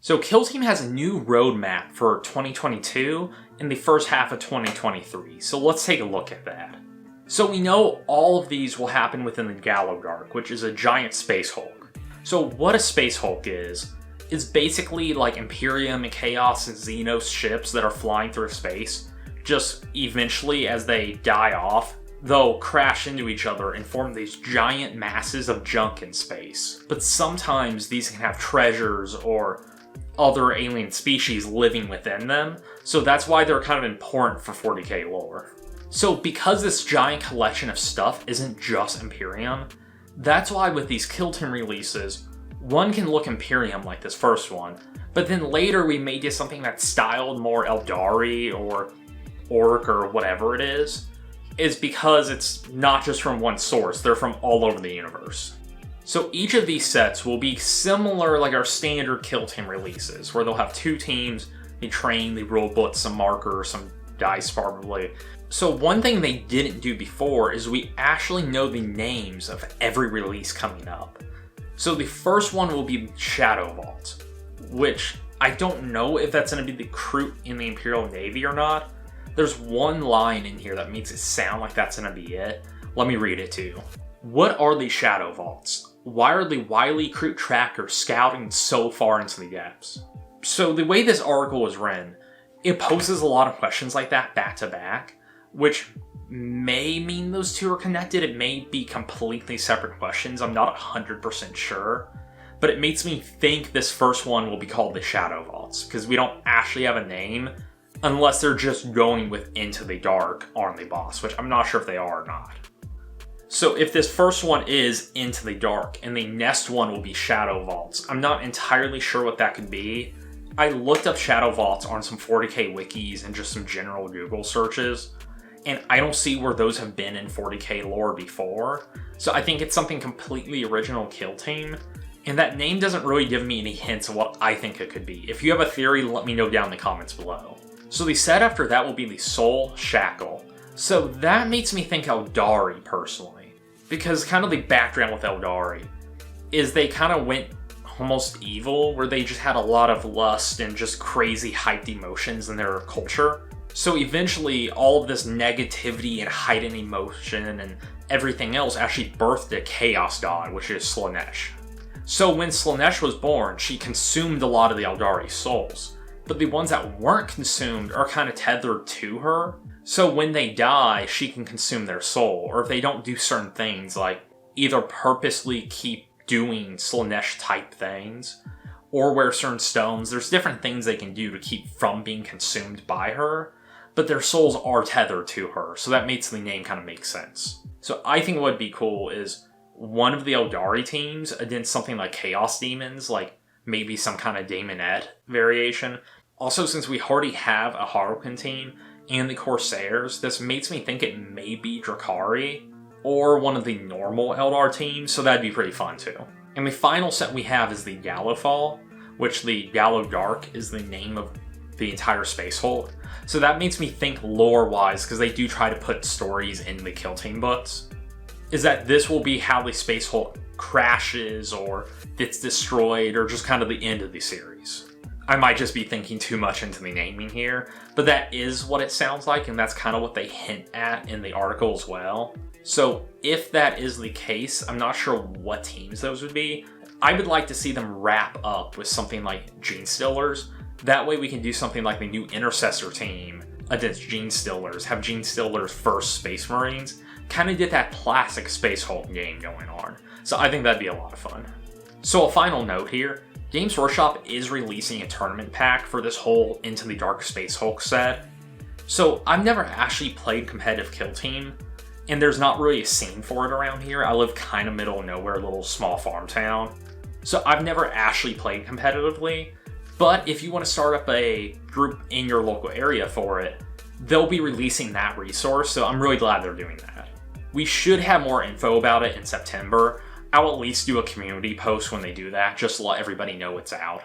So Kill Team has a new roadmap for 2022 and the first half of 2023, so let's take a look at that. So we know all of these will happen within the Gallowdark, which is a giant Space Hulk. So what a Space Hulk is basically like Imperium and Chaos and Xenos ships that are flying through space. Just eventually, as they die off, they'll crash into each other and form these giant masses of junk in space. But sometimes these can have treasures or other alien species living within them, so that's why they're kind of important for 40k lore. So because this giant collection of stuff isn't just Imperium, that's why with these Kill Team releases, one can look Imperium like this first one, but then later we may get something that's styled more Eldari or Orc or whatever it is because it's not just from one source, they're from all over the universe. So each of these sets will be similar like our standard Kill Team releases, where they'll have two teams, they train, they roll books, some markers, some dice probably. So one thing they didn't do before is we actually know the names of every release coming up. So the first one will be Shadowvaults, which I don't know if that's going to be the crew in the Imperial Navy or not. There's one line in here that makes it sound like that's going to be it. Let me read it to you. What are the Shadowvaults? Why are the wily crew trackers scouting so far into the gaps? So the way this article is written, it poses a lot of questions like that back to back, which may mean those two are connected. It may be completely separate questions. I'm not 100% sure. But it makes me think this first one will be called the Shadowvaults, because we don't actually have a name unless they're just going with Into the Dark on the boss, which I'm not sure if they are or not. So if this first one is Into the Dark, and the next one will be Shadowvaults, I'm not entirely sure what that could be. I looked up Shadowvaults on some 40k wikis and just some general Google searches, and I don't see where those have been in 40k lore before, so I think it's something completely original Kill Team, and that name doesn't really give me any hints of what I think it could be. If you have a theory, let me know down in the comments below. So the set after that will be the Soul Shackle. So that makes me think Eldari, personally, because kind of the background with Eldari is they kind of went almost evil, where they just had a lot of lust and just crazy hyped emotions in their culture. So eventually, all of this negativity and heightened emotion and everything else actually birthed a chaos god, which is Slaanesh. So when Slaanesh was born, she consumed a lot of the Eldari souls, but the ones that weren't consumed are kind of tethered to her. So when they die, she can consume their soul, or if they don't do certain things, like either purposely keep doing Slaanesh type things, or wear certain stones. There's different things they can do to keep from being consumed by her, but their souls are tethered to her, so that makes the name kind of make sense. So I think what would be cool is one of the Eldari teams against something like Chaos Demons, like maybe some kind of Daemonette variation. Also, since we already have a Harlequin team and the Corsairs, this makes me think it may be Drakari, or one of the normal Eldar teams, so that'd be pretty fun too. And the final set we have is the Gallowfall, which the Gallowdark is the name of the entire Space Hulk. So that makes me think lore-wise, because they do try to put stories in the Kill Team books, is that this will be how the Space Hulk crashes, or gets destroyed, or just kind of the end of the series. I might just be thinking too much into the naming here, but that is what it sounds like, and that's kind of what they hint at in the article as well. So if that is the case, I'm not sure what teams those would be. I would like to see them wrap up with something like Genestealers. That way we can do something like the new Intercessor team against Genestealers, have Genestealers versus Space Marines, kind of get that classic Space Hulk game going on. So I think that'd be a lot of fun. So a final note here, Games Workshop is releasing a tournament pack for this whole Into the Dark Space Hulk set. So I've never actually played competitive Kill Team, and there's not really a scene for it around here. I live kind of middle of nowhere, a little small farm town. So I've never actually played competitively, but if you want to start up a group in your local area for it, they'll be releasing that resource, so I'm really glad they're doing that. We should have more info about it in September. I'll at least do a community post when they do that, just to let everybody know it's out.